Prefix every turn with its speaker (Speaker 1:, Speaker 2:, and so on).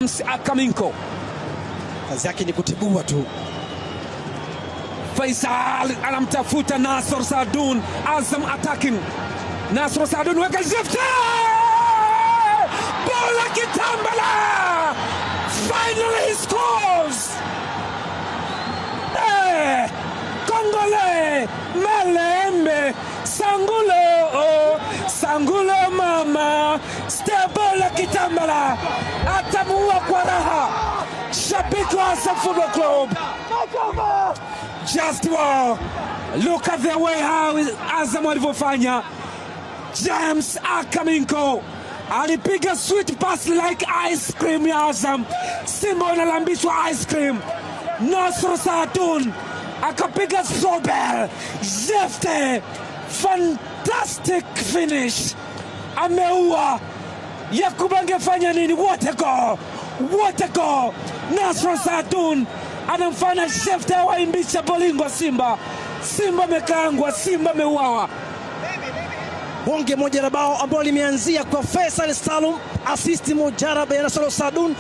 Speaker 1: Akaminko
Speaker 2: kazi yake ni kutibua tu.
Speaker 1: Faisal anamtafuta Nasr Saadun. Azam attacking. Nasr Saadun weka Jefte, bola Kitambala, finally he scores. Kongole Malembe Sangulo, Sangulo mama, bola Kitambala atamuua kwa raha shabiki wa Azam Football Club. Just wow, look at the way how Azam walivyofanya. James Akaminko alipiga sweet pass like ice cream ya Azam. Simba wanalambishwa ice cream. Nasr Saadun akapiga sobel. Jefte, fantastic finish. Ameua. Yakubu angefanya nini? What a goal! What a goal! Nasr Saadun anamfanya Jefte waimbisha Bolingo Simba. Simba mekaangwa, Simba meuawa.
Speaker 2: Bonge moja la bao ambalo limeanzia kwa Faisal Salum, assist mujarab ya Nasr Saadun,